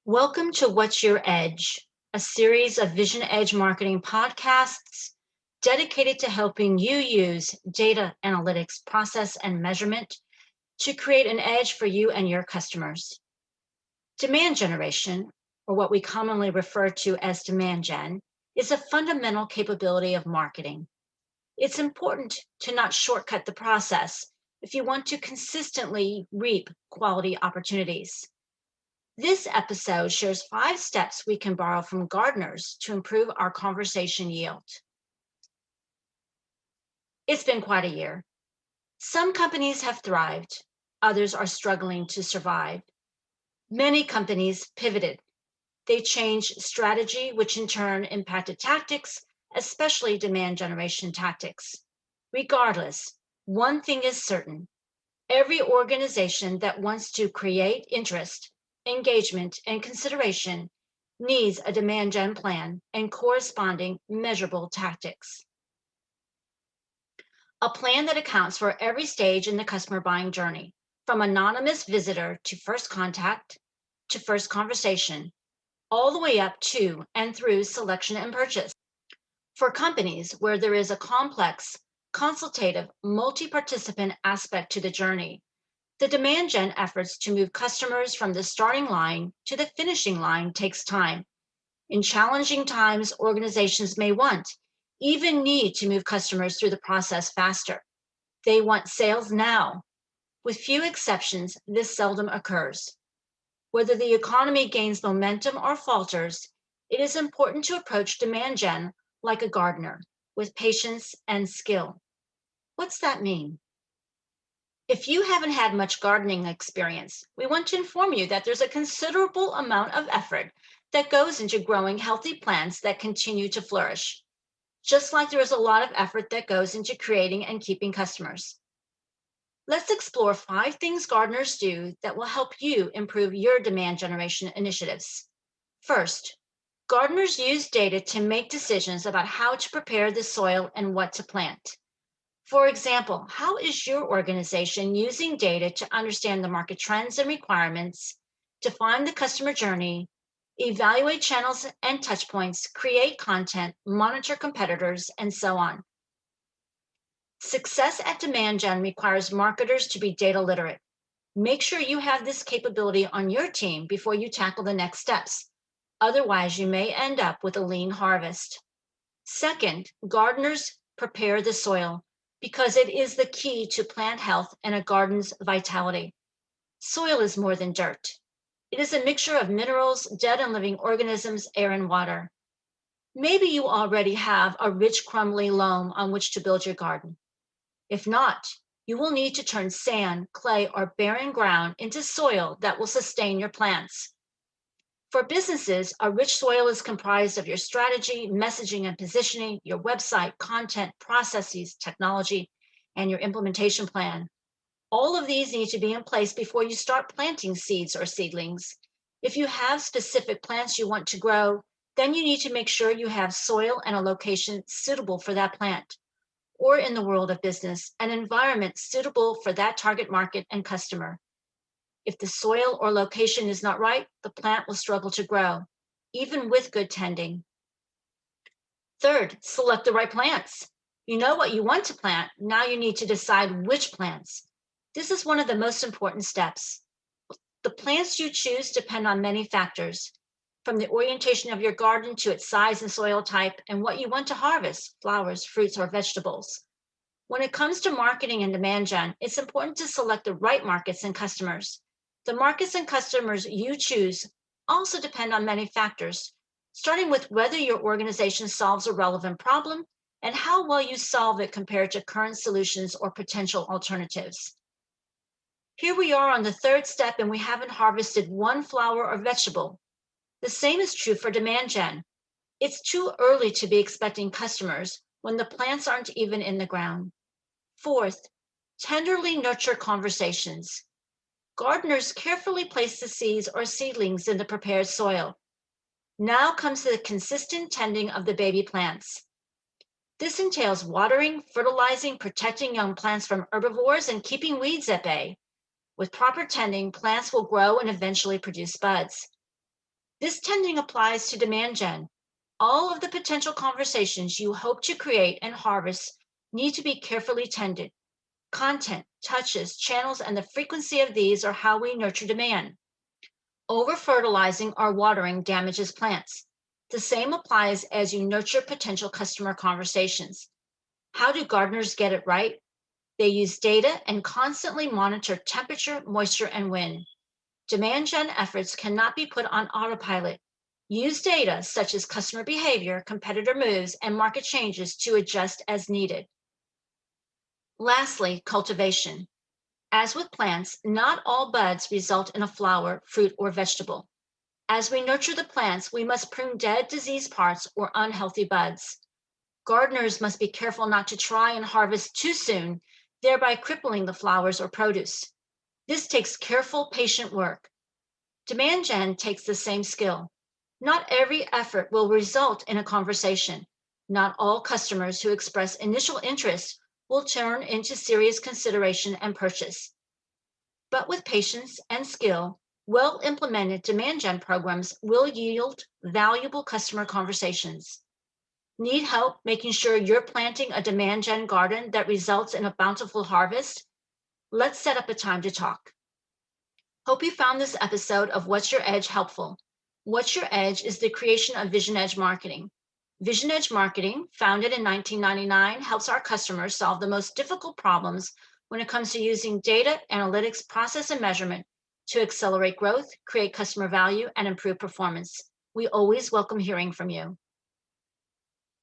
Welcome to What's Your Edge, a series of Vision Edge marketing podcasts dedicated to helping you use data analytics, process, and measurement to create an edge for you and your customers. Demand generation, or what we commonly refer to as demand gen, is a fundamental capability of marketing. It's important to not shortcut the process if you want to consistently reap quality opportunities. This episode shares 5 steps we can borrow from gardeners to improve our conversation yield. It's been quite a year. Some companies have thrived, others are struggling to survive. Many companies pivoted. They changed strategy, which in turn impacted tactics, especially demand generation tactics. Regardless, one thing is certain. Every organization that wants to create interest, engagement, and consideration needs a demand gen plan and corresponding measurable tactics. A plan that accounts for every stage in the customer buying journey, from anonymous visitor to first contact to first conversation, all the way up to and through selection and purchase. For companies where there is a complex, consultative, multi-participant aspect to the journey, the demand gen efforts to move customers from the starting line to the finishing line takes time. In challenging times, organizations may want, even need to move customers through the process faster. They want sales now. With few exceptions, this seldom occurs. Whether the economy gains momentum or falters, it is important to approach demand gen like a gardener, with patience and skill. What's that mean? If you haven't had much gardening experience, we want to inform you that there's a considerable amount of effort that goes into growing healthy plants that continue to flourish, just like there is a lot of effort that goes into creating and keeping customers. Let's explore 5 things gardeners do that will help you improve your demand generation initiatives. First, gardeners use data to make decisions about how to prepare the soil and what to plant. For example, how is your organization using data to understand the market trends and requirements, define the customer journey, evaluate channels and touchpoints, create content, monitor competitors, and so on? Success at demand gen requires marketers to be data literate. Make sure you have this capability on your team before you tackle the next steps. Otherwise, you may end up with a lean harvest. Second, gardeners prepare the soil, because it is the key to plant health and a garden's vitality. Soil is more than dirt. It is a mixture of minerals, dead and living organisms, air, and water. Maybe you already have a rich, crumbly loam on which to build your garden. If not, you will need to turn sand, clay, or barren ground into soil that will sustain your plants. For businesses, a rich soil is comprised of your strategy, messaging and positioning, your website, content, processes, technology, and your implementation plan. All of these need to be in place before you start planting seeds or seedlings. If you have specific plants you want to grow, then you need to make sure you have soil and a location suitable for that plant. Or in the world of business, an environment suitable for that target market and customer. If the soil or location is not right, the plant will struggle to grow, even with good tending. Third, select the right plants. You know what you want to plant. Now you need to decide which plants. This is one of the most important steps. The plants you choose depend on many factors, from the orientation of your garden to its size and soil type and what you want to harvest, flowers, fruits, or vegetables. When it comes to marketing and demand gen, it's important to select the right markets and customers. The markets and customers you choose also depend on many factors, starting with whether your organization solves a relevant problem and how well you solve it compared to current solutions or potential alternatives. Here we are on the 3rd step, and we haven't harvested one flower or vegetable. The same is true for demand gen. It's too early to be expecting customers when the plants aren't even in the ground. Fourth, tenderly nurture conversations. Gardeners carefully place the seeds or seedlings in the prepared soil. Now comes the consistent tending of the baby plants. This entails watering, fertilizing, protecting young plants from herbivores, and keeping weeds at bay. With proper tending, plants will grow and eventually produce buds. This tending applies to demand gen. All of the potential conversations you hope to create and harvest need to be carefully tended. Content, touches, channels, and the frequency of these are how we nurture demand. Over fertilizing or watering damages plants. The same applies as you nurture potential customer conversations. How do gardeners get it right? They use data and constantly monitor temperature, moisture, and wind. Demand gen efforts cannot be put on autopilot. Use data such as customer behavior, competitor moves, and market changes to adjust as needed. Lastly, cultivation. As with plants, not all buds result in a flower, fruit, or vegetable. As we nurture the plants, we must prune dead, diseased parts or unhealthy buds. Gardeners must be careful not to try and harvest too soon, thereby crippling the flowers or produce. This takes careful, patient work. Demand gen takes the same skill. Not every effort will result in a conversation. Not all customers who express initial interest will turn into serious consideration and purchase. But with patience and skill, well implemented demand gen programs will yield valuable customer conversations. Need help making sure you're planting a demand gen garden that results in a bountiful harvest? Let's set up a time to talk. Hope you found this episode of What's Your Edge helpful. What's Your Edge is the creation of Vision Edge Marketing. Vision Edge Marketing, founded in 1999, helps our customers solve the most difficult problems when it comes to using data, analytics, process, and measurement to accelerate growth, create customer value, and improve performance. We always welcome hearing from you.